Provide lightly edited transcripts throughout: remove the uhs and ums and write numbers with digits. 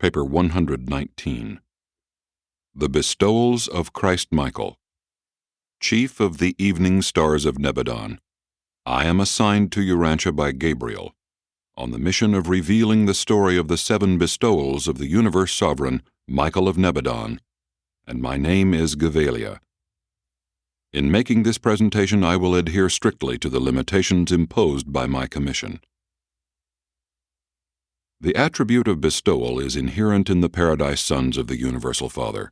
Paper 119. The Bestowals of Christ Michael. Chief of the Evening Stars of Nebadon, I am assigned to Urantia by Gabriel, on the mission of revealing the story of the 7 bestowals of the universe sovereign, Michael of Nebadon, and my name is Gavalia. In making this presentation, I will adhere strictly to the limitations imposed by my commission. The attribute of bestowal is inherent in the Paradise Sons of the Universal Father.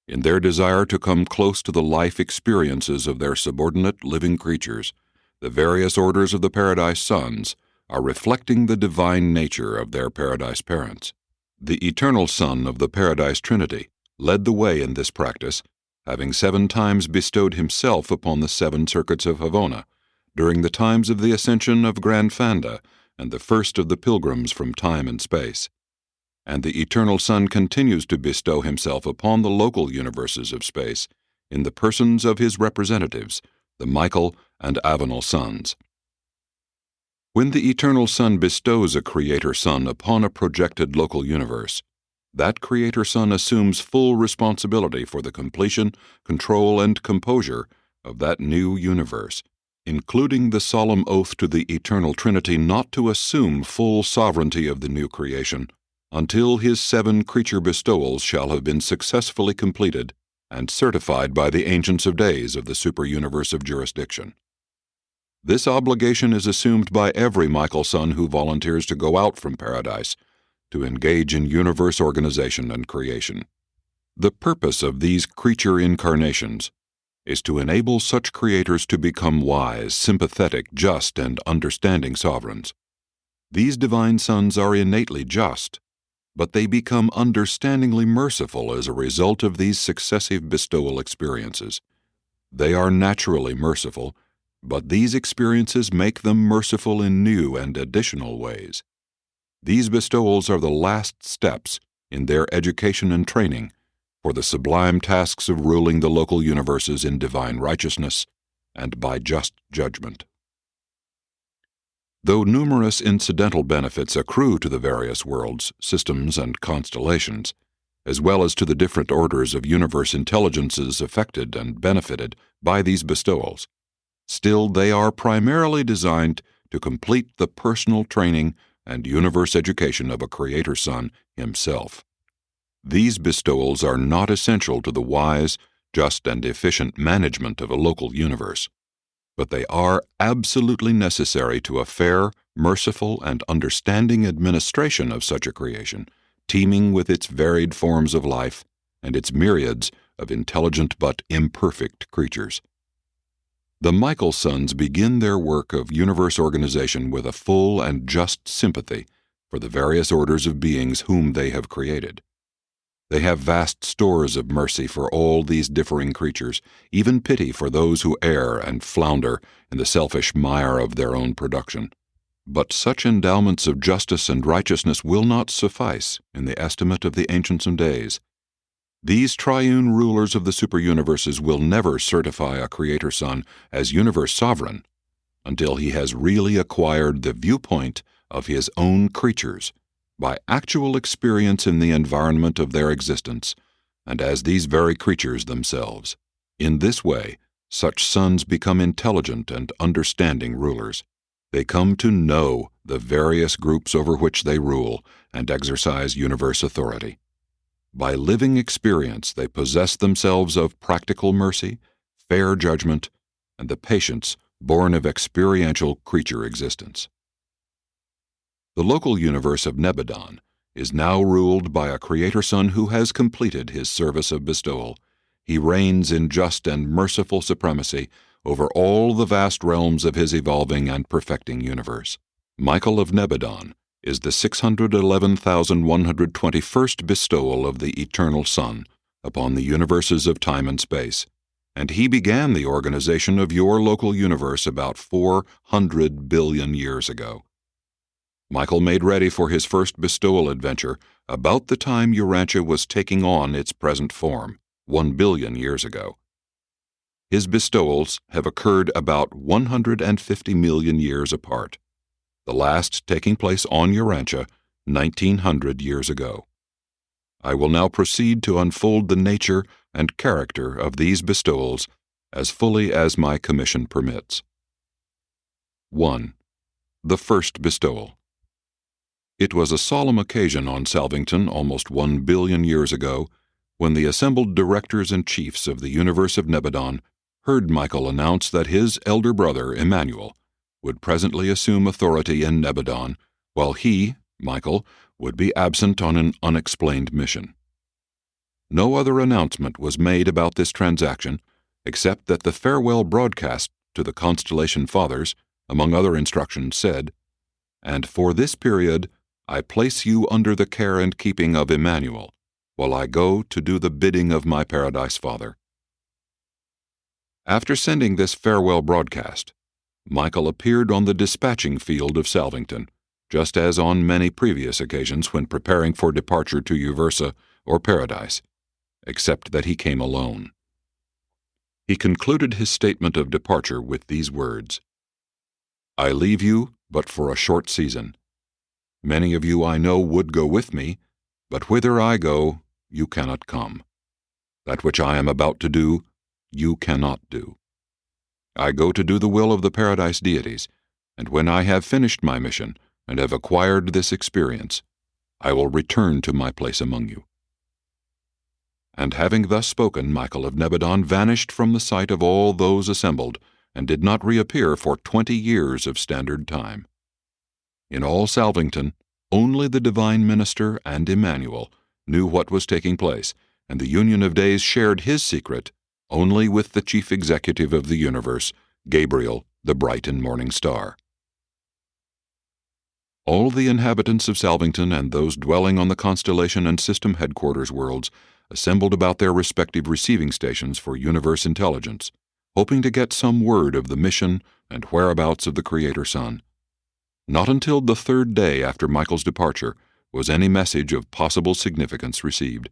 In their desire to come close to the life experiences of their subordinate living creatures, the various orders of the Paradise Sons are reflecting the divine nature of their Paradise parents. The Eternal Son of the Paradise Trinity led the way in this practice, having 7 times bestowed himself upon the 7 circuits of Havona, during the times of the ascension of Grand Fanda and the first of the pilgrims from time and space. And the Eternal Son continues to bestow himself upon the local universes of space in the persons of his representatives, the Michael and Avenal Sons. When the Eternal Son bestows a Creator Son upon a projected local universe, that Creator Son assumes full responsibility for the completion, control, and composure of that new universe, including the solemn oath to the Eternal Trinity not to assume full sovereignty of the new creation until his 7 creature bestowals shall have been successfully completed and certified by the Ancients of Days of the super-universe of jurisdiction. This obligation is assumed by every Michael Son who volunteers to go out from Paradise to engage in universe organization and creation. The purpose of these creature incarnations is to enable such creators to become wise, sympathetic, just, and understanding sovereigns. These divine sons are innately just, but they become understandingly merciful as a result of these successive bestowal experiences. They are naturally merciful, but these experiences make them merciful in new and additional ways. These bestowals are the last steps in their education and training for the sublime tasks of ruling the local universes in divine righteousness and by just judgment. Though numerous incidental benefits accrue to the various worlds, systems, and constellations, as well as to the different orders of universe intelligences affected and benefited by these bestowals, still they are primarily designed to complete the personal training and universe education of a Creator Son himself. These bestowals are not essential to the wise, just, and efficient management of a local universe, but they are absolutely necessary to a fair, merciful, and understanding administration of such a creation, teeming with its varied forms of life and its myriads of intelligent but imperfect creatures. The Michael Sons begin their work of universe organization with a full and just sympathy for the various orders of beings whom they have created. They have vast stores of mercy for all these differing creatures, even pity for those who err and flounder in the selfish mire of their own production. But such endowments of justice and righteousness will not suffice in the estimate of the Ancients of Days. These triune rulers of the super-universes will never certify a Creator Son as universe sovereign until he has really acquired the viewpoint of his own creatures by actual experience in the environment of their existence, and as these very creatures themselves. In this way, such sons become intelligent and understanding rulers. They come to know the various groups over which they rule and exercise universe authority. By living experience, they possess themselves of practical mercy, fair judgment, and the patience born of experiential creature existence. The local universe of Nebadon is now ruled by a Creator Son who has completed his service of bestowal. He reigns in just and merciful supremacy over all the vast realms of his evolving and perfecting universe. Michael of Nebadon is the 611,121st bestowal of the Eternal Son upon the universes of time and space, and he began the organization of your local universe about 400 billion years ago. Michael made ready for his first bestowal adventure about the time Urantia was taking on its present form, 1 billion years ago. His bestowals have occurred about 150 million years apart, the last taking place on Urantia 1900 years ago. I will now proceed to unfold the nature and character of these bestowals as fully as my commission permits. 1. The first bestowal. It was a solemn occasion on Salvington almost 1 billion years ago when the assembled directors and chiefs of the universe of Nebadon heard Michael announce that his elder brother, Emmanuel, would presently assume authority in Nebadon, while he, Michael, would be absent on an unexplained mission. No other announcement was made about this transaction, except that the farewell broadcast to the Constellation Fathers, among other instructions, said, "And for this period I place you under the care and keeping of Emmanuel, while I go to do the bidding of my Paradise Father." After sending this farewell broadcast, Michael appeared on the dispatching field of Salvington, just as on many previous occasions when preparing for departure to Uversa or Paradise, except that he came alone. He concluded his statement of departure with these words, "I leave you but for a short season. Many of you I know would go with me, but whither I go, you cannot come. That which I am about to do, you cannot do. I go to do the will of the Paradise deities, and when I have finished my mission and have acquired this experience, I will return to my place among you." And having thus spoken, Michael of Nebadon vanished from the sight of all those assembled, and did not reappear for 20 years of standard time. In all Salvington, only the divine minister and Emmanuel knew what was taking place, and the Union of Days shared his secret only with the chief executive of the universe, Gabriel, the bright and morning star. All the inhabitants of Salvington and those dwelling on the constellation and system headquarters worlds assembled about their respective receiving stations for universe intelligence, hoping to get some word of the mission and whereabouts of the Creator Son. Not until the 3rd day after Michael's departure was any message of possible significance received.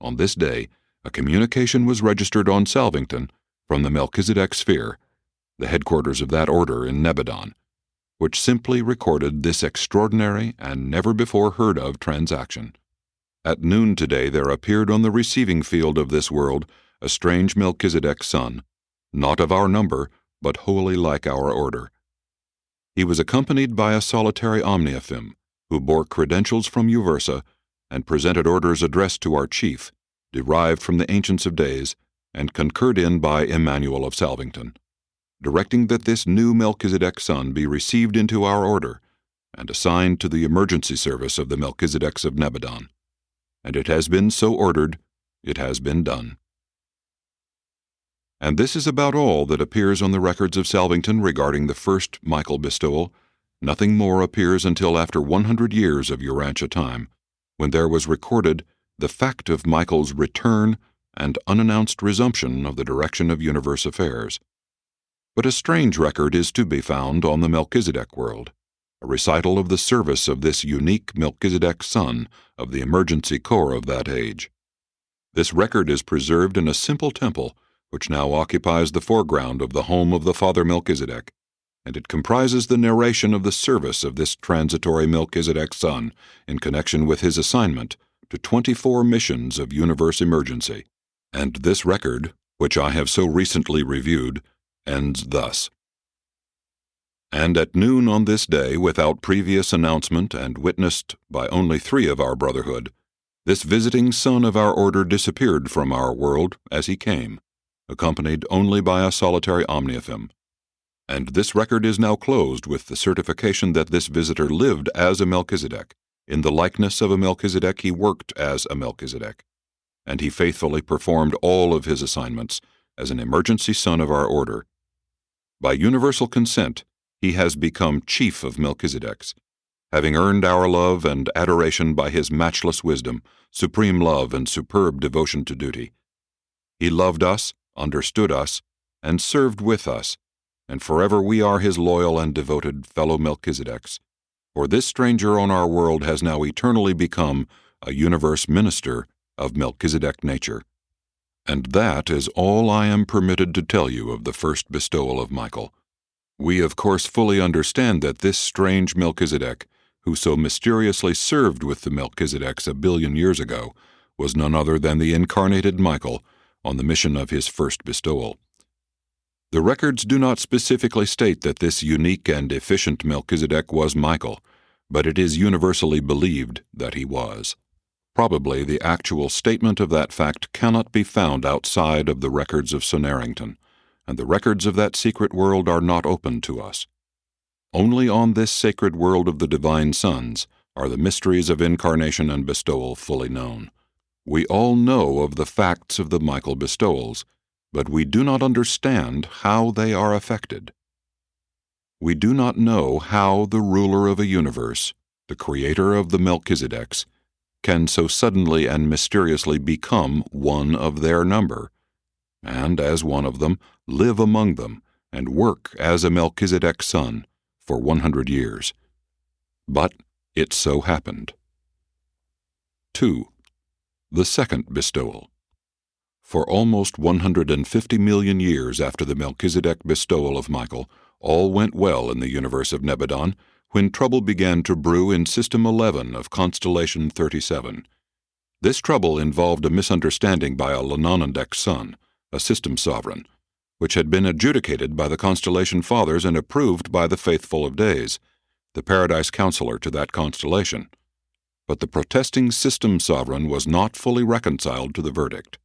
On this day, a communication was registered on Salvington from the Melchizedek sphere, the headquarters of that order in Nebadon, which simply recorded this extraordinary and never before heard of transaction. At noon today there appeared on the receiving field of this world a strange Melchizedek son, not of our number, but wholly like our order. He was accompanied by a solitary omniaphim, who bore credentials from Uversa and presented orders addressed to our chief, derived from the Ancients of Days, and concurred in by Emmanuel of Salvington, directing that this new Melchizedek son be received into our order and assigned to the emergency service of the Melchizedeks of Nebadon. And it has been so ordered, it has been done. And this is about all that appears on the records of Salvington regarding the first Michael bestowal. Nothing more appears until after 100 years of Urantia time, when there was recorded the fact of Michael's return and unannounced resumption of the direction of universe affairs. But a strange record is to be found on the Melchizedek world, a recital of the service of this unique Melchizedek son of the emergency corps of that age. This record is preserved in a simple temple which now occupies the foreground of the home of the Father Melchizedek, and it comprises the narration of the service of this transitory Melchizedek son in connection with his assignment to 24 missions of universe emergency. And this record, which I have so recently reviewed, ends thus. And at noon on this day, without previous announcement and witnessed by only 3 of our brotherhood, this visiting son of our order disappeared from our world as he came, accompanied only by a solitary omniaphim. And this record is now closed with the certification that this visitor lived as a Melchizedek. In the likeness of a Melchizedek he worked as a Melchizedek, and he faithfully performed all of his assignments as an emergency son of our order. By universal consent, he has become chief of Melchizedeks, having earned our love and adoration by his matchless wisdom, supreme love, and superb devotion to duty. He loved us, understood us, and served with us, and forever we are his loyal and devoted fellow Melchizedeks. For this stranger on our world has now eternally become a universe minister of Melchizedek nature. And that is all I am permitted to tell you of the first bestowal of Michael. We of course fully understand that this strange Melchizedek who so mysteriously served with the Melchizedeks a billion years ago, was none other than the incarnated Michael on the mission of his first bestowal. The records do not specifically state that this unique and efficient Melchizedek was Michael, but it is universally believed that he was. Probably the actual statement of that fact cannot be found outside of the records of Sonarrington, and the records of that secret world are not open to us. Only on this sacred world of the divine sons are the mysteries of incarnation and bestowal fully known. We all know of the facts of the Michael bestowals, but we do not understand how they are effected. We do not know how the ruler of a universe, the creator of the Melchizedeks, can so suddenly and mysteriously become one of their number, and as one of them, live among them and work as a Melchizedek son for 100 years. But it so happened. 2. The second bestowal. For almost 150 million years after the Melchizedek bestowal of Michael, all went well in the universe of Nebadon when trouble began to brew in System 11 of Constellation 37. This trouble involved a misunderstanding by a Lanonandek son, a system sovereign, which had been adjudicated by the Constellation Fathers and approved by the Faithful of Days, the Paradise Counselor to that constellation. But the protesting system sovereign was not fully reconciled to the verdict.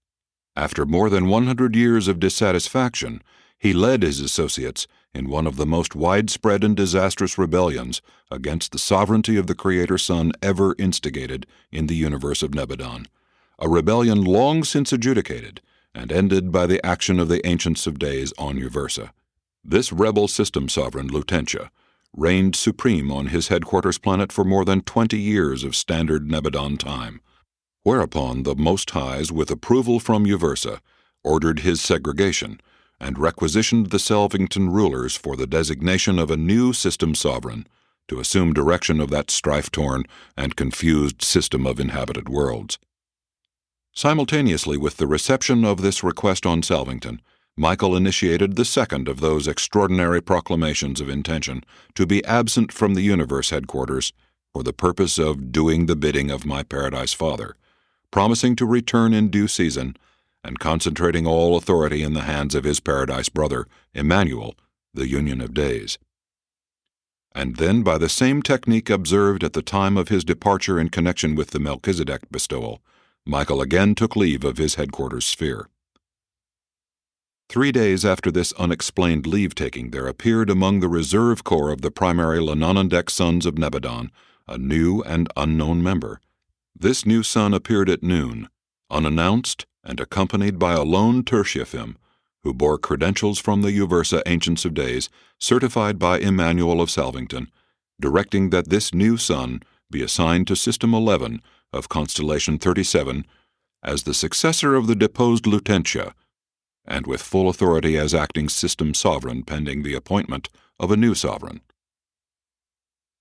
After more than 100 years of dissatisfaction, he led his associates in one of the most widespread and disastrous rebellions against the sovereignty of the Creator Son ever instigated in the universe of Nebadon, a rebellion long since adjudicated and ended by the action of the Ancients of Days on Uversa. This rebel system sovereign, Urantia, reigned supreme on his headquarters planet for more than 20 years of standard Nebadon time, whereupon the Most Highs, with approval from Uversa, ordered his segregation and requisitioned the Selvington rulers for the designation of a new system sovereign to assume direction of that strife-torn and confused system of inhabited worlds. Simultaneously with the reception of this request on Selvington, Michael initiated the second of those extraordinary proclamations of intention to be absent from the universe headquarters for the purpose of doing the bidding of my Paradise Father, promising to return in due season and concentrating all authority in the hands of his Paradise brother, Emmanuel, the Union of Days. And then, by the same technique observed at the time of his departure in connection with the Melchizedek bestowal, Michael again took leave of his headquarters sphere. 3 days after this unexplained leave-taking, there appeared among the reserve corps of the primary Lanonandek sons of Nebadon a new and unknown member. This new son appeared at noon, unannounced and accompanied by a lone tertiaphim, who bore credentials from the Uversa Ancients of Days, certified by Emmanuel of Selvington, directing that this new son be assigned to System 11 of Constellation 37 as the successor of the deposed Urantia, and with full authority as acting system sovereign pending the appointment of a new sovereign.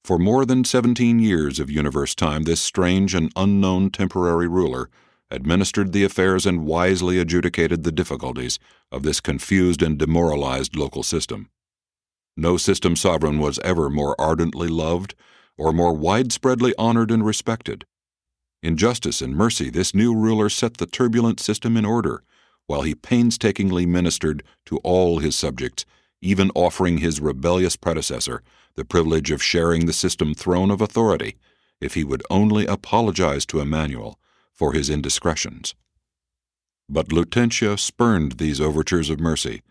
For more than 17 years of universe time, this strange and unknown temporary ruler administered the affairs and wisely adjudicated the difficulties of this confused and demoralized local system. No system sovereign was ever more ardently loved or more widespreadly honored and respected. In justice and mercy, this new ruler set the turbulent system in order, while he painstakingly ministered to all his subjects, even offering his rebellious predecessor the privilege of sharing the system throne of authority if he would only apologize to Emmanuel for his indiscretions. But Urantia spurned these overtures of mercy,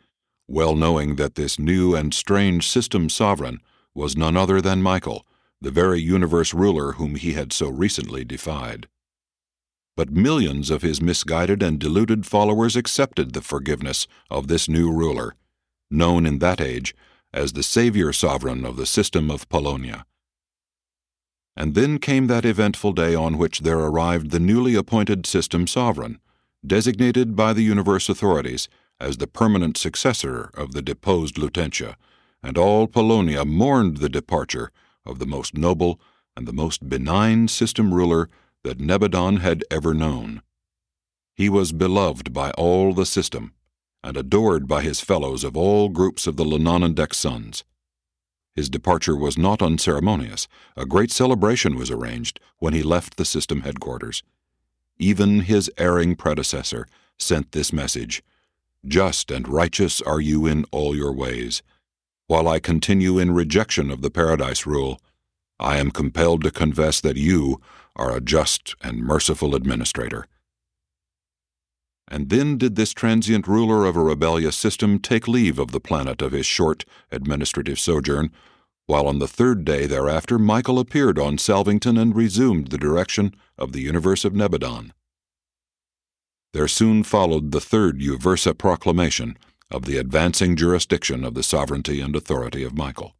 well knowing that this new and strange system sovereign was none other than Michael, the very universe ruler whom he had so recently defied. But millions of his misguided and deluded followers accepted the forgiveness of this new ruler, known in that age as the savior sovereign of the system of Polonia. And then came that eventful day on which there arrived the newly appointed system sovereign, designated by the universe authorities as the permanent successor of the deposed Urantia, and all Polonia mourned the departure of the most noble and the most benign system ruler that Nebadon had ever known. He was beloved by all the system, and adored by his fellows of all groups of the Lanonandek sons. His departure was not unceremonious. A great celebration was arranged when he left the system headquarters. Even his erring predecessor sent this message: "Just and righteous are you in all your ways. While I continue in rejection of the Paradise Rule, I am compelled to confess that you are a just and merciful administrator." And then did this transient ruler of a rebellious system take leave of the planet of his short administrative sojourn, while on the third day thereafter Michael appeared on Salvington and resumed the direction of the universe of Nebadon. There soon followed the third Uversa proclamation of the advancing jurisdiction of the sovereignty and authority of Michael.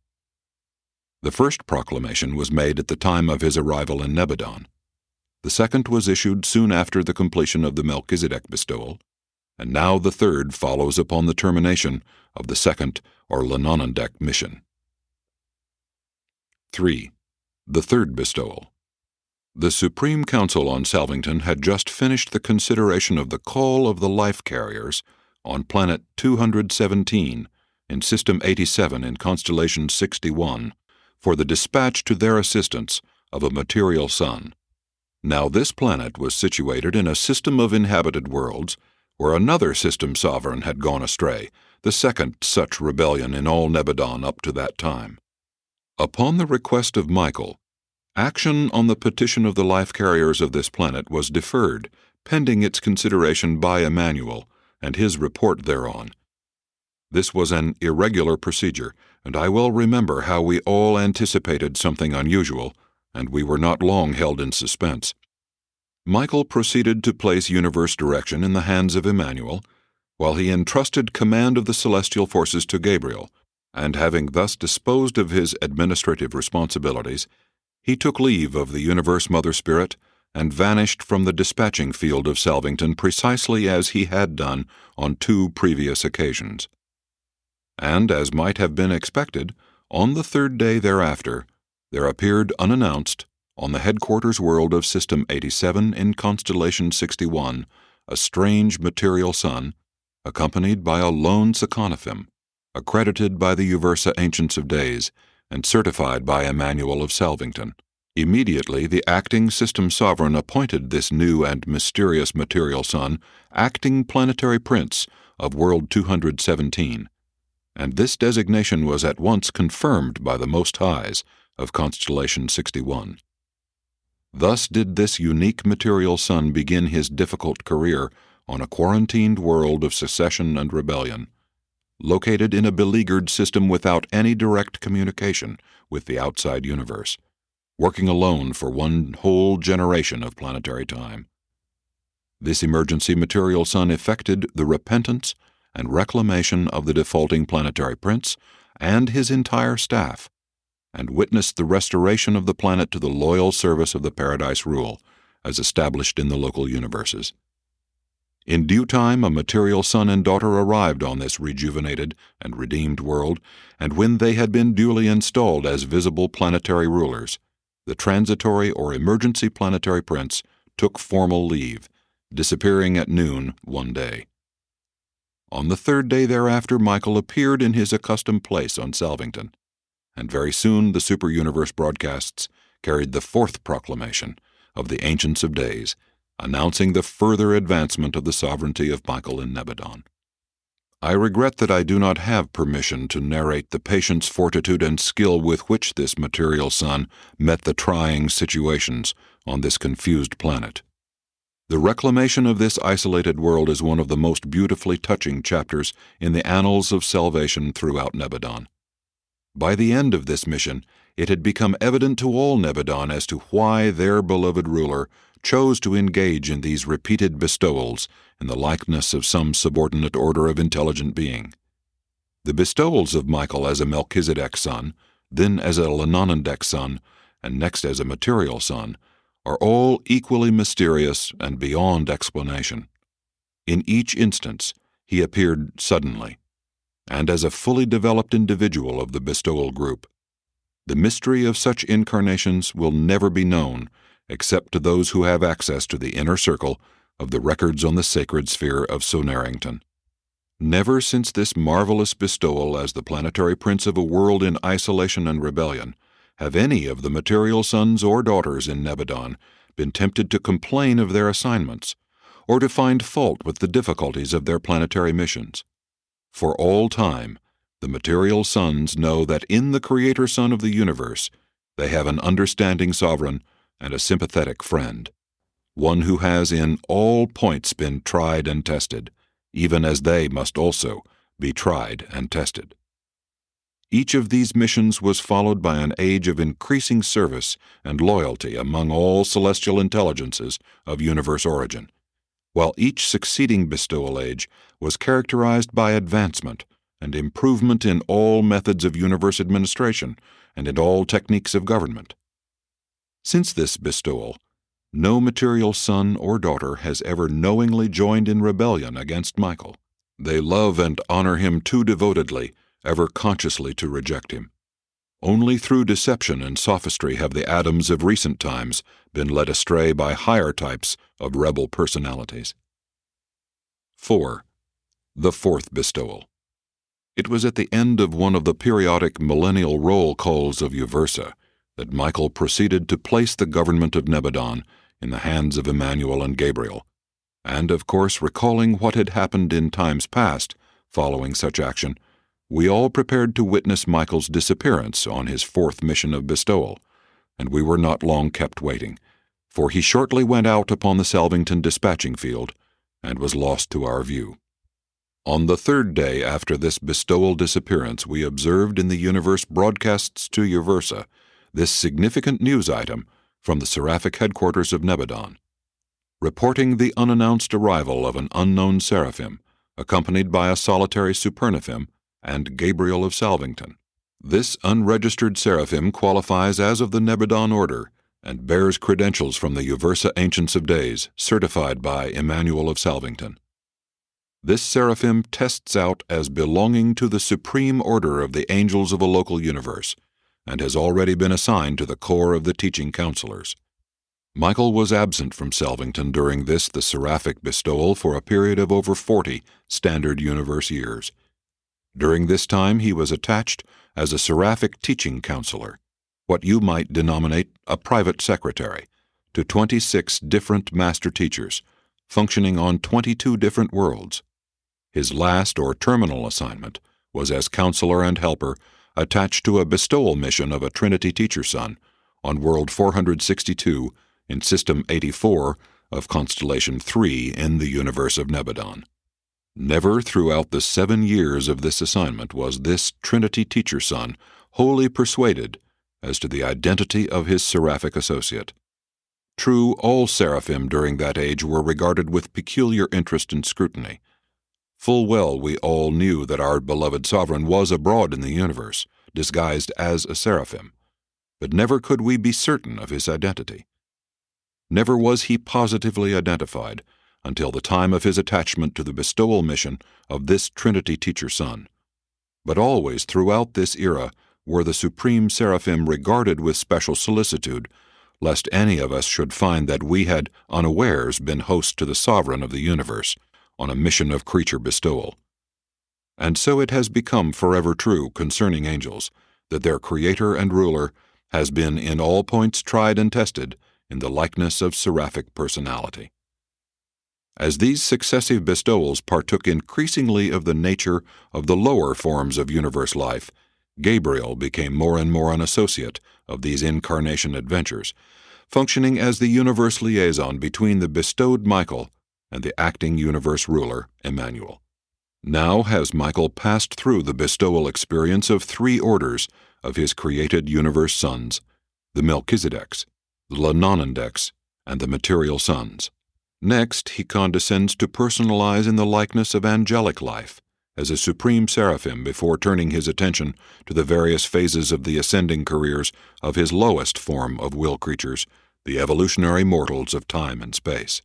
The first proclamation was made at the time of his arrival in Nebadon. The second was issued soon after the completion of the Melchizedek bestowal, and now the third follows upon the termination of the second or Lenonendek mission. 3. The third bestowal. The Supreme Council on Salvington had just finished the consideration of the call of the life carriers on planet 217 in System 87 in Constellation 61 for the dispatch to their assistance of a material sun. Now this planet was situated in a system of inhabited worlds where another system sovereign had gone astray, the second such rebellion in all Nebadon up to that time. Upon the request of Michael, action on the petition of the life carriers of this planet was deferred, pending its consideration by Emmanuel and his report thereon. This was an irregular procedure, and I well remember how we all anticipated something unusual, and we were not long held in suspense. Michael proceeded to place universe direction in the hands of Emmanuel, while he entrusted command of the celestial forces to Gabriel, and having thus disposed of his administrative responsibilities, he took leave of the Universe Mother Spirit and vanished from the dispatching field of Salvington precisely as he had done on 2 previous occasions. And, as might have been expected, on the third day thereafter, there appeared unannounced, on the headquarters world of System 87 in Constellation 61, a strange material sun, accompanied by a lone Seconophim, accredited by the Uversa Ancients of Days, and certified by Emmanuel of Salvington. Immediately the acting system sovereign appointed this new and mysterious material sun acting planetary prince of World 217, and this designation was at once confirmed by the Most Highs of Constellation 61. Thus did this unique material sun begin his difficult career on a quarantined world of secession and rebellion, located in a beleaguered system without any direct communication with the outside universe, working alone for one whole generation of planetary time. This emergency material sun effected the repentance and reclamation of the defaulting planetary prince and his entire staff, and witnessed the restoration of the planet to the loyal service of the Paradise Rule, as established in the local universes. In due time, a material son and daughter arrived on this rejuvenated and redeemed world, and when they had been duly installed as visible planetary rulers, the transitory or emergency planetary prince took formal leave, disappearing at noon one day. On the third day thereafter, Michael appeared in his accustomed place on Salvington, and very soon the super-universe broadcasts carried the fourth proclamation of the Ancients of Days, announcing the further advancement of the sovereignty of Michael in Nebadon. I regret that I do not have permission to narrate the patience, fortitude, and skill with which this material sun met the trying situations on this confused planet. The reclamation of this isolated world is one of the most beautifully touching chapters in the annals of salvation throughout Nebadon. By the end of this mission, it had become evident to all Nebadon as to why their beloved ruler chose to engage in these repeated bestowals in the likeness of some subordinate order of intelligent being. The bestowals of Michael as a Melchizedek son, then as a Lenonendek son, and next as a material son, are all equally mysterious and beyond explanation. In each instance, he appeared suddenly, and as a fully developed individual of the bestowal group. The mystery of such incarnations will never be known except to those who have access to the inner circle of the records on the sacred sphere of Sonarrington. Never since this marvelous bestowal as the planetary prince of a world in isolation and rebellion have any of the material sons or daughters in Nebadon been tempted to complain of their assignments, or to find fault with the difficulties of their planetary missions. For all time, the material sons know that in the Creator Son of the universe, they have an understanding sovereign and a sympathetic friend, one who has in all points been tried and tested, even as they must also be tried and tested. Each of these missions was followed by an age of increasing service and loyalty among all celestial intelligences of universe origin, while each succeeding bestowal age was characterized by advancement and improvement in all methods of universe administration and in all techniques of government. Since this bestowal, no material son or daughter has ever knowingly joined in rebellion against Michael. They love and honor him too devotedly ever consciously to reject him. Only through deception and sophistry have the Adams of recent times been led astray by higher types of rebel personalities. 4. The fourth bestowal. It was at the end of one of the periodic millennial roll calls of Uversa that Michael proceeded to place the government of Nebadon in the hands of Emmanuel and Gabriel, and, of course, recalling what had happened in times past following such action, we all prepared to witness Michael's disappearance on his fourth mission of bestowal, and we were not long kept waiting, for he shortly went out upon the Salvington dispatching field and was lost to our view. On the third day after this bestowal disappearance, we observed in the universe broadcasts to Uversa this significant news item from the seraphic headquarters of Nebadon, reporting the unannounced arrival of an unknown seraphim, accompanied by a solitary supernaphim and Gabriel of Salvington. This unregistered seraphim qualifies as of the Nebadon order and bears credentials from the Uversa Ancients of Days, certified by Emmanuel of Salvington. This seraphim tests out as belonging to the supreme order of the angels of a local universe, and has already been assigned to the corps of the teaching counselors. Michael was absent from Salvington during the seraphic bestowal for a period of over 40 standard universe years. During this time he was attached as a seraphic teaching counselor, what you might denominate a private secretary, to 26 different master teachers, functioning on 22 different worlds. His last or terminal assignment was as counselor and helper attached to a bestowal mission of a Trinity teacher son on World 462 in System 84 of Constellation 3 in the universe of Nebadon. Never throughout the 7 years of this assignment was this Trinity teacher son wholly persuaded as to the identity of his seraphic associate. True, all seraphim during that age were regarded with peculiar interest and scrutiny. Full well we all knew that our beloved sovereign was abroad in the universe, disguised as a seraphim, but never could we be certain of his identity. Never was he positively identified until the time of his attachment to the bestowal mission of this Trinity teacher son. But always throughout this era were the supreme seraphim regarded with special solicitude, lest any of us should find that we had unawares been host to the sovereign of the universe on a mission of creature bestowal. And so it has become forever true concerning angels, that their creator and ruler has been in all points tried and tested in the likeness of seraphic personality. As these successive bestowals partook increasingly of the nature of the lower forms of universe life, Gabriel became more and more an associate of these incarnation adventures, functioning as the universe liaison between the bestowed Michael and the acting universe ruler, Emmanuel. Now has Michael passed through the bestowal experience of 3 orders of his created universe sons, the Melchizedeks, the Lenonandeks, and the material sons. Next, he condescends to personalize in the likeness of angelic life, as a supreme seraphim before turning his attention to the various phases of the ascending careers of his lowest form of will creatures, the evolutionary mortals of time and space.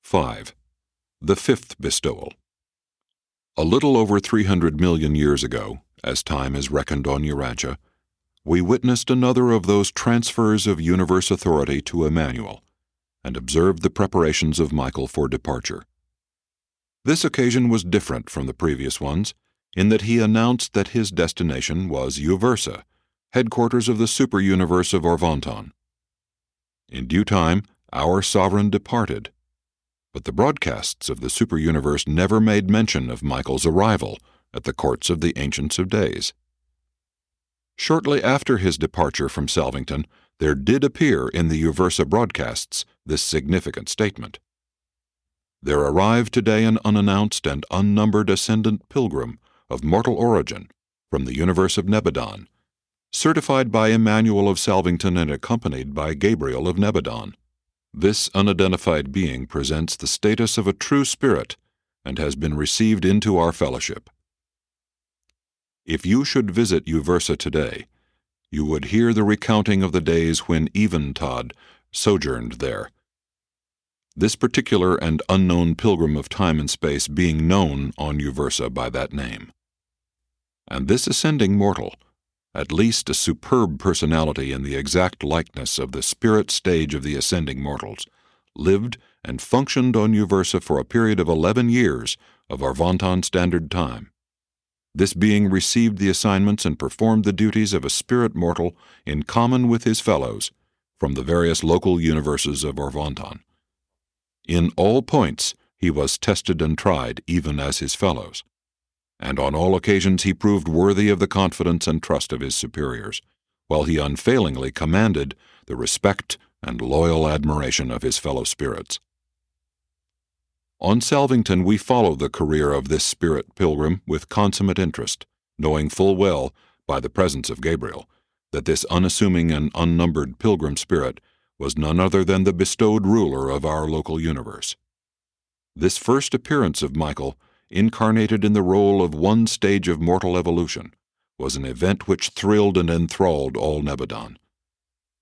5. The fifth bestowal. A little over 300 million years ago, as time is reckoned on Urantia, we witnessed another of those transfers of universe authority to Emmanuel, and observed the preparations of Michael for departure. This occasion was different from the previous ones, in that he announced that his destination was Uversa, headquarters of the super-universe of Orvonton. In due time, our sovereign departed, but the broadcasts of the super-universe never made mention of Michael's arrival at the courts of the Ancients of Days. Shortly after his departure from Salvington, there did appear in the Uversa broadcasts this significant statement. There arrived today an unannounced and unnumbered ascendant pilgrim of mortal origin from the universe of Nebadon, certified by Emmanuel of Salvington and accompanied by Gabriel of Nebadon. This unidentified being presents the status of a true spirit and has been received into our fellowship. If you should visit Uversa today, you would hear the recounting of the days when Eventod sojourned there, this particular and unknown pilgrim of time and space being known on Uversa by that name. And this ascending mortal, at least a superb personality in the exact likeness of the spirit stage of the ascending mortals, lived and functioned on Uversa for a period of 11 years of Orvonton Standard Time. This being received the assignments and performed the duties of a spirit mortal in common with his fellows from the various local universes of Orvonton. In all points he was tested and tried, even as his fellows, and on all occasions he proved worthy of the confidence and trust of his superiors, while he unfailingly commanded the respect and loyal admiration of his fellow spirits. On Salvington we follow the career of this spirit pilgrim with consummate interest, knowing full well, by the presence of Gabriel, that this unassuming and unnumbered pilgrim spirit was none other than the bestowed ruler of our local universe. This first appearance of Michael, incarnated in the role of one stage of mortal evolution, was an event which thrilled and enthralled all Nebadon.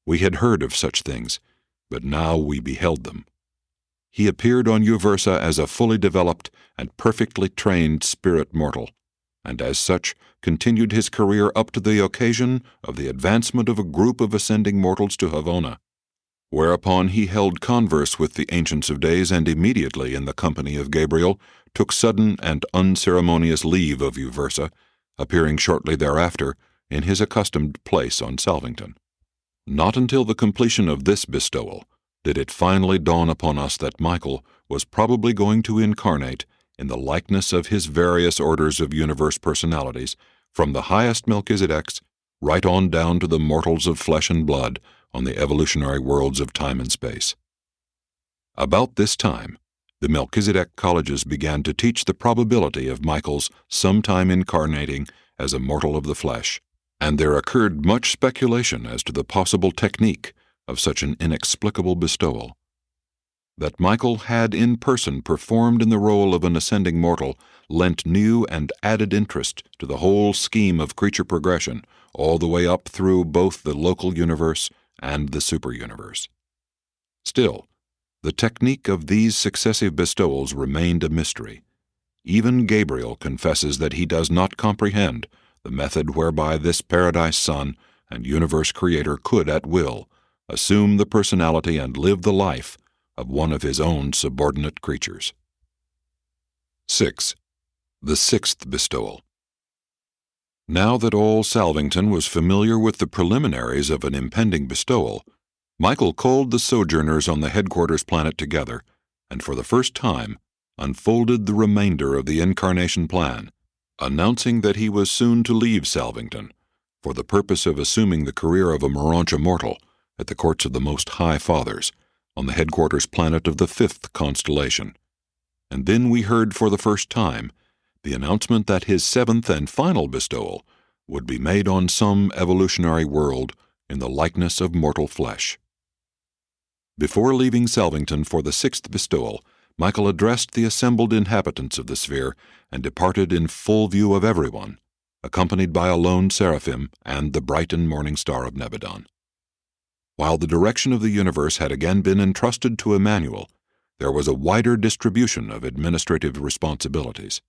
We had heard of such things, but now we beheld them. He appeared on Uversa as a fully developed and perfectly trained spirit mortal, and as such continued his career up to the occasion of the advancement of a group of ascending mortals to Havona, whereupon he held converse with the Ancients of Days and immediately, in the company of Gabriel, took sudden and unceremonious leave of Uversa, appearing shortly thereafter in his accustomed place on Salvington. Not until the completion of this bestowal did it finally dawn upon us that Michael was probably going to incarnate in the likeness of his various orders of universe personalities, from the highest Melchizedeks right on down to the mortals of flesh and blood on the evolutionary worlds of time and space. About this time, the Melchizedek colleges began to teach the probability of Michael's sometime incarnating as a mortal of the flesh, and there occurred much speculation as to the possible technique of such an inexplicable bestowal. That Michael had in person performed in the role of an ascending mortal lent new and added interest to the whole scheme of creature progression all the way up through both the local universe and the super-universe. Still, the technique of these successive bestowals remained a mystery. Even Gabriel confesses that he does not comprehend the method whereby this paradise son and universe creator could at will assume the personality and live the life of one of his own subordinate creatures. 6. The sixth bestowal. Now that all Salvington was familiar with the preliminaries of an impending bestowal, Michael called the sojourners on the headquarters planet together, and for the first time unfolded the remainder of the incarnation plan, announcing that he was soon to leave Salvington for the purpose of assuming the career of a Urantia mortal at the courts of the Most High Fathers on the headquarters planet of the fifth constellation. And then we heard for the first time the announcement that his seventh and final bestowal would be made on some evolutionary world in the likeness of mortal flesh. Before leaving Salvington for the sixth bestowal, Michael addressed the assembled inhabitants of the sphere and departed in full view of everyone, accompanied by a lone seraphim and the bright and morning star of Nebadon. While the direction of the universe had again been entrusted to Emmanuel, there was a wider distribution of administrative responsibilities.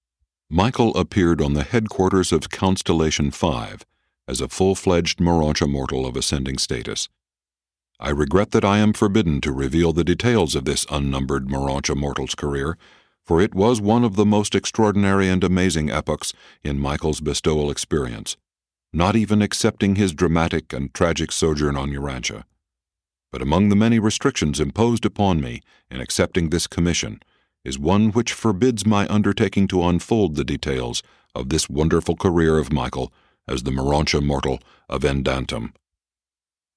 Michael appeared on the headquarters of Constellation 5 as a full-fledged Urantia mortal of ascending status. I regret that I am forbidden to reveal the details of this unnumbered Urantia mortal's career, for it was one of the most extraordinary and amazing epochs in Michael's bestowal experience, not even excepting his dramatic and tragic sojourn on Urantia. But among the many restrictions imposed upon me in accepting this commission is one which forbids my undertaking to unfold the details of this wonderful career of Michael as the Urantia mortal of Endantum.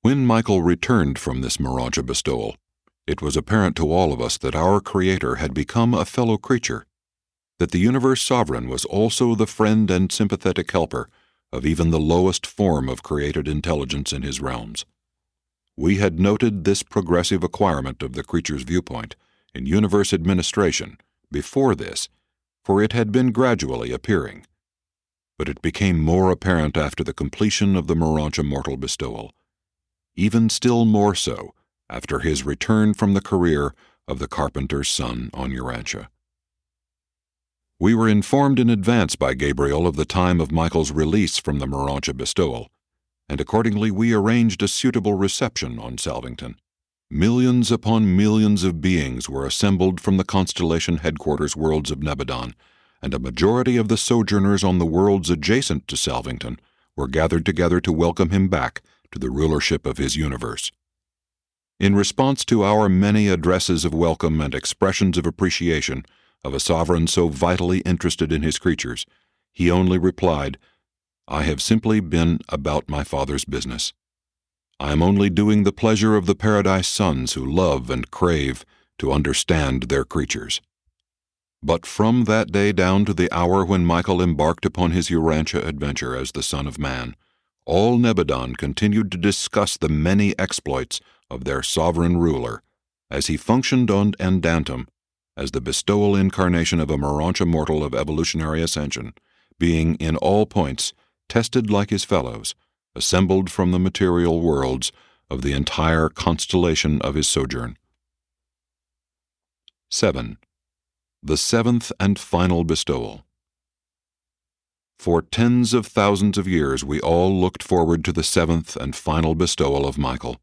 When Michael returned from this Urantia bestowal, it was apparent to all of us that our Creator had become a fellow creature, that the universe sovereign was also the friend and sympathetic helper of even the lowest form of created intelligence in his realms. We had noted this progressive acquirement of the creature's viewpoint in universe administration before this, for it had been gradually appearing. But it became more apparent after the completion of the Urantia mortal bestowal, even still more so after his return from the career of the carpenter's son on Urantia. We were informed in advance by Gabriel of the time of Michael's release from the Urantia bestowal, and accordingly we arranged a suitable reception on Salvington. Millions upon millions of beings were assembled from the constellation headquarters worlds of Nebadon, and a majority of the sojourners on the worlds adjacent to Salvington were gathered together to welcome him back to the rulership of his universe. In response to our many addresses of welcome and expressions of appreciation of a sovereign so vitally interested in his creatures, he only replied, "I have simply been about my Father's business. I am only doing the pleasure of the Paradise sons who love and crave to understand their creatures." But from that day down to the hour when Michael embarked upon his Urantia adventure as the Son of Man, all Nebadon continued to discuss the many exploits of their sovereign ruler, as he functioned on Endantum as the bestowal incarnation of a Urantia mortal of evolutionary ascension, being in all points tested like his fellows, assembled from the material worlds of the entire constellation of his sojourn. 7. The seventh and final bestowal. For tens of thousands of years we all looked forward to the seventh and final bestowal of Michael.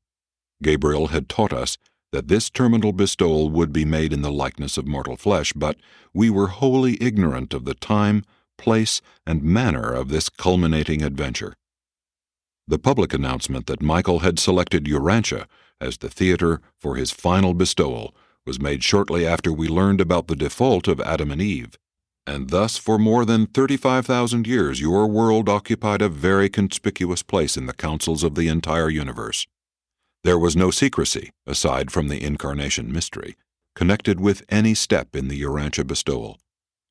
Gabriel had taught us that this terminal bestowal would be made in the likeness of mortal flesh, but we were wholly ignorant of the time, place, and manner of this culminating adventure. The public announcement that Michael had selected Urantia as the theater for his final bestowal was made shortly after we learned about the default of Adam and Eve, and thus for more than 35,000 years your world occupied a very conspicuous place in the councils of the entire universe. There was no secrecy, aside from the incarnation mystery, connected with any step in the Urantia bestowal.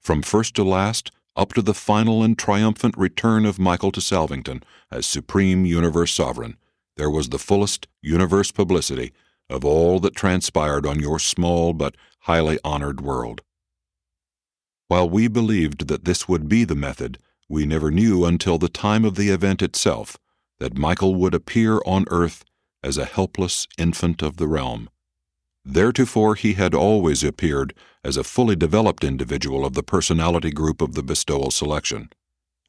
From first to last, up to the final and triumphant return of Michael to Salvington as supreme universe sovereign, there was the fullest universe publicity of all that transpired on your small but highly honored world. While we believed that this would be the method, we never knew until the time of the event itself that Michael would appear on earth as a helpless infant of the realm. Theretofore he had always appeared as a fully developed individual of the personality group of the bestowal selection,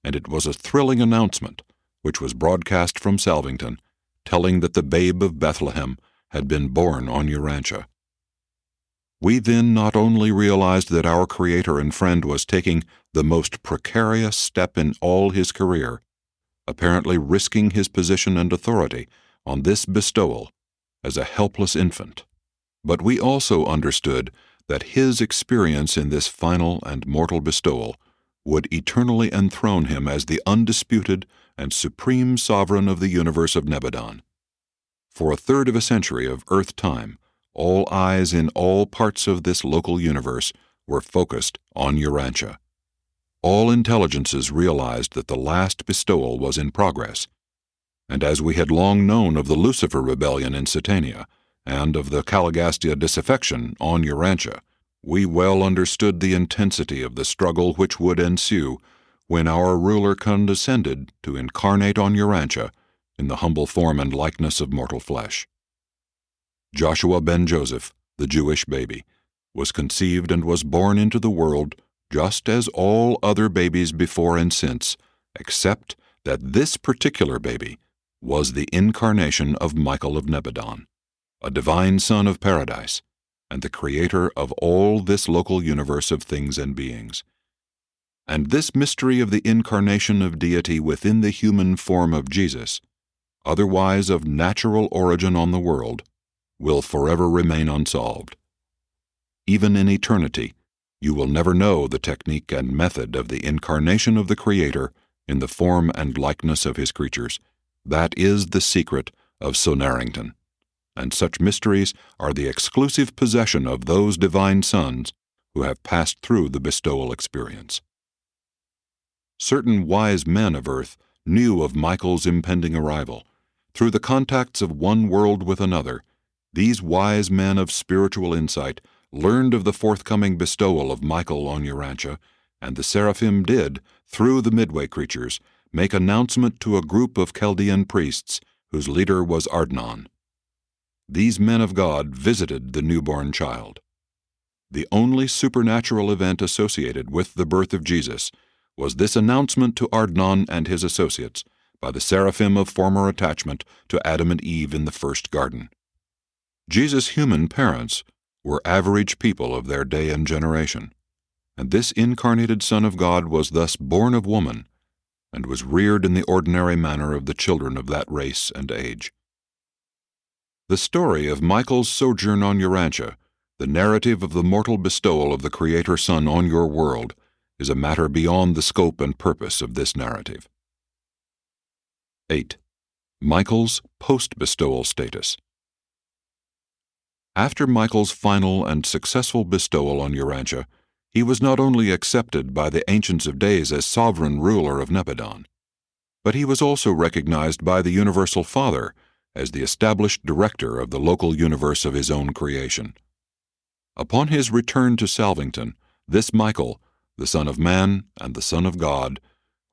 and it was a thrilling announcement, which was broadcast from Salvington, telling that the babe of Bethlehem had been born on Urantia. We then not only realized that our Creator and friend was taking the most precarious step in all his career, apparently risking his position and authority on this bestowal as a helpless infant, but we also understood that his experience in this final and mortal bestowal would eternally enthrone him as the undisputed and supreme sovereign of the universe of Nebadon. For a third of a century of Earth time, all eyes in all parts of this local universe were focused on Urantia. All intelligences realized that the last bestowal was in progress, and as we had long known of the Lucifer rebellion in Satania and of the Caligastia disaffection on Urantia, we well understood the intensity of the struggle which would ensue when our ruler condescended to incarnate on Urantia in the humble form and likeness of mortal flesh. Joshua ben Joseph, the Jewish baby, was conceived and was born into the world just as all other babies before and since, except that this particular baby was the incarnation of Michael of Nebadon, a divine son of paradise, and the creator of all this local universe of things and beings. And this mystery of the incarnation of deity within the human form of Jesus, otherwise of natural origin on the world, will forever remain unsolved. Even in eternity, you will never know the technique and method of the incarnation of the Creator in the form and likeness of His creatures. That is the secret of Sonarrington, and such mysteries are the exclusive possession of those divine sons who have passed through the bestowal experience. Certain wise men of earth knew of Michael's impending arrival. Through the contacts of one world with another, these wise men of spiritual insight learned of the forthcoming bestowal of Michael on Urantia, and the seraphim did, through the Midway creatures, make announcement to a group of Chaldean priests whose leader was Ardnan. These men of God visited the newborn child. The only supernatural event associated with the birth of Jesus was this announcement to Ardnan and his associates by the seraphim of former attachment to Adam and Eve in the first garden. Jesus' human parents were average people of their day and generation, and this incarnated Son of God was thus born of woman, and was reared in the ordinary manner of the children of that race and age. The story of Michael's sojourn on Urantia, the narrative of the mortal bestowal of the Creator Son on your world, is a matter beyond the scope and purpose of this narrative. 8. Michael's post-bestowal status. After Michael's final and successful bestowal on Urantia, he was not only accepted by the Ancients of Days as sovereign ruler of Nebadon, but he was also recognized by the Universal Father as the established director of the local universe of his own creation. Upon his return to Salvington, this Michael, the Son of Man and the Son of God,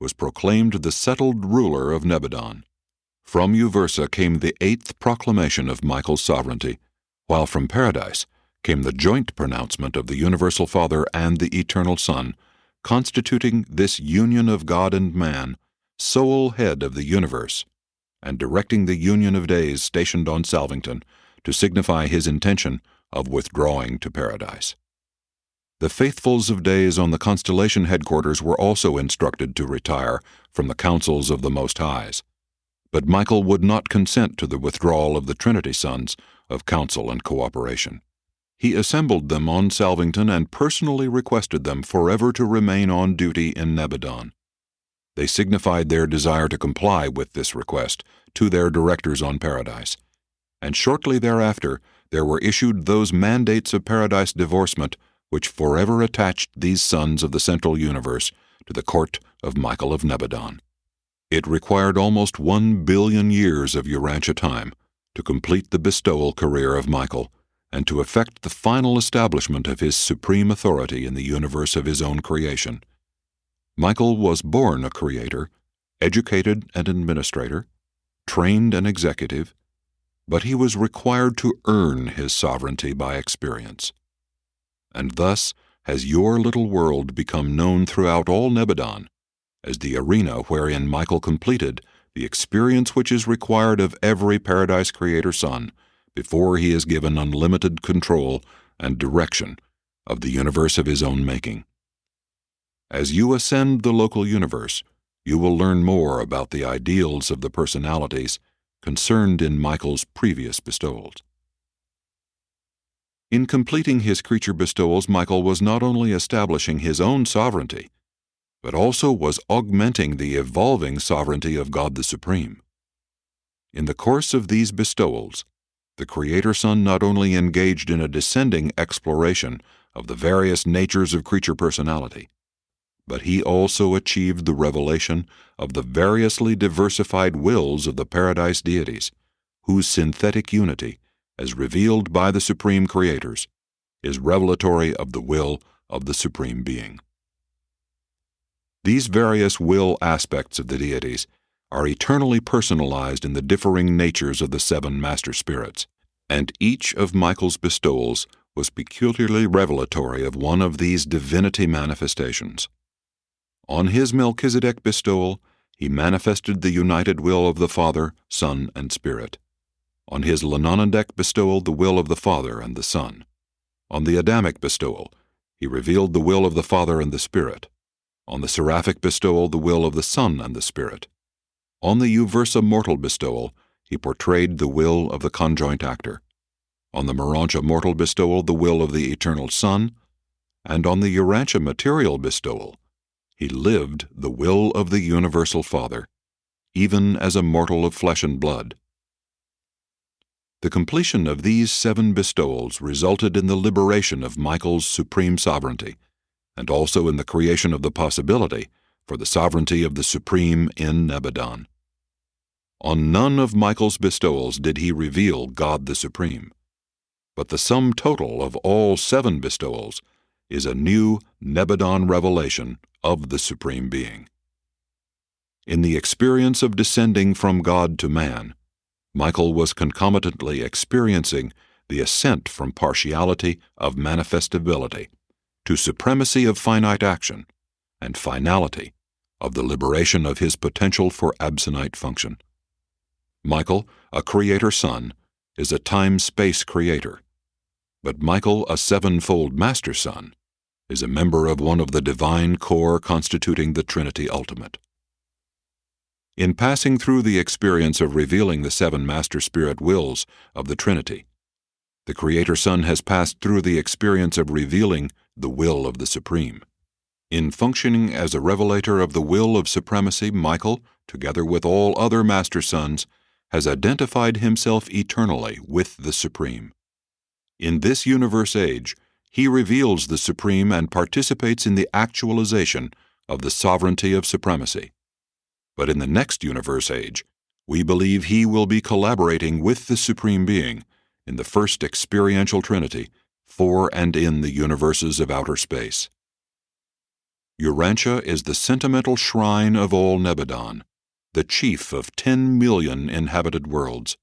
was proclaimed the settled ruler of Nebadon. From Uversa came the 8th proclamation of Michael's sovereignty, while from Paradise came the joint pronouncement of the Universal Father and the Eternal Son, constituting this union of God and man, sole head of the universe, and directing the Union of Days stationed on Salvington to signify his intention of withdrawing to Paradise. The faithfuls of Days on the constellation headquarters were also instructed to retire from the councils of the Most Highs, but Michael would not consent to the withdrawal of the Trinity Sons of counsel and cooperation. He assembled them on Salvington and personally requested them forever to remain on duty in Nebadon. They signified their desire to comply with this request to their directors on Paradise, and shortly thereafter there were issued those mandates of Paradise divorcement which forever attached these sons of the Central Universe to the court of Michael of Nebadon. It required almost 1 billion years of Urantia time to complete the bestowal career of Michael and to effect the final establishment of his supreme authority in the universe of his own creation. Michael was born a creator, educated an administrator, trained an executive, but he was required to earn his sovereignty by experience. And thus has your little world become known throughout all Nebadon as the arena wherein Michael completed the experience which is required of every Paradise Creator Son before he is given unlimited control and direction of the universe of his own making. As you ascend the local universe, you will learn more about the ideals of the personalities concerned in Michael's previous bestowals. In completing his creature bestowals, Michael was not only establishing his own sovereignty, but also was augmenting the evolving sovereignty of God the Supreme. In the course of these bestowals, the Creator Son not only engaged in a descending exploration of the various natures of creature personality, but he also achieved the revelation of the variously diversified wills of the Paradise deities, whose synthetic unity, as revealed by the Supreme Creators, is revelatory of the will of the Supreme Being. These various will aspects of the deities are eternally personalized in the differing natures of the 7 master spirits, and each of Michael's bestowals was peculiarly revelatory of one of these divinity manifestations. On his Melchizedek bestowal, he manifested the united will of the Father, Son, and Spirit. On his Lenonadek bestowal, the will of the Father and the Son. On the Adamic bestowal, he revealed the will of the Father and the Spirit. On the seraphic bestowal, the will of the Son and the Spirit. On the Uversa mortal bestowal, he portrayed the will of the conjoint actor. On the Urantia mortal bestowal, the will of the eternal Son. And on the Urantia material bestowal, he lived the will of the universal Father, even as a mortal of flesh and blood. The completion of these 7 bestowals resulted in the liberation of Michael's supreme sovereignty, and also in the creation of the possibility for the sovereignty of the Supreme in Nebadon. On none of Michael's bestowals did he reveal God the Supreme, but the sum total of all 7 bestowals is a new Nebadon revelation of the Supreme Being. In the experience of descending from God to man, Michael was concomitantly experiencing the ascent from partiality of manifestability to supremacy of finite action and finality of the liberation of his potential for absonite function. Michael, a creator son, is a time-space creator, but Michael, a 7-fold master son, is a member of one of the divine core constituting the Trinity Ultimate. In passing through the experience of revealing the 7 master spirit wills of the Trinity, the Creator Son has passed through the experience of revealing the will of the Supreme. In functioning as a revelator of the will of supremacy, Michael, together with all other master sons, has identified himself eternally with the Supreme. In this universe age, he reveals the Supreme and participates in the actualization of the sovereignty of supremacy. But in the next universe age, we believe he will be collaborating with the Supreme Being in the first experiential Trinity for and in the universes of outer space. Urantia is the sentimental shrine of all Nebadon, the chief of 10 million inhabited worlds,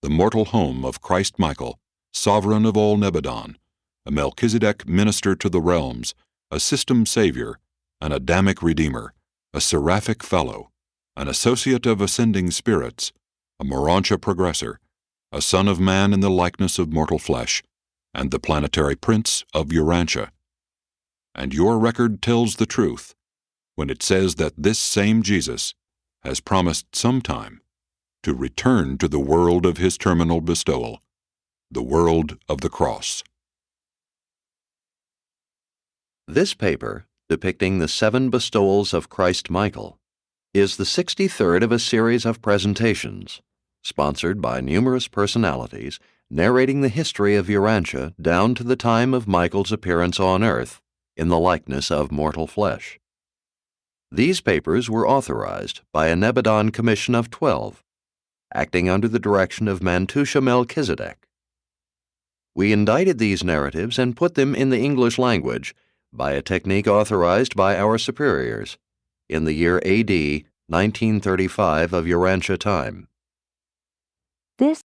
the mortal home of Christ Michael, sovereign of all Nebadon, a Melchizedek minister to the realms, a system savior, an Adamic redeemer, a seraphic fellow, an associate of ascending spirits, a Urantia progressor, a son of man in the likeness of mortal flesh, and the planetary prince of Urantia. And your record tells the truth when it says that this same Jesus has promised sometime to return to the world of his terminal bestowal, the world of the cross. This paper, depicting the 7 bestowals of Christ Michael, is the 63rd of a series of presentations, sponsored by numerous personalities narrating the history of Urantia down to the time of Michael's appearance on Earth in the likeness of mortal flesh. These papers were authorized by a Nebadon Commission of 12, acting under the direction of Mantusha Melchizedek. We indicted these narratives and put them in the English language by a technique authorized by our superiors in the year AD 1935 of Urantia time. This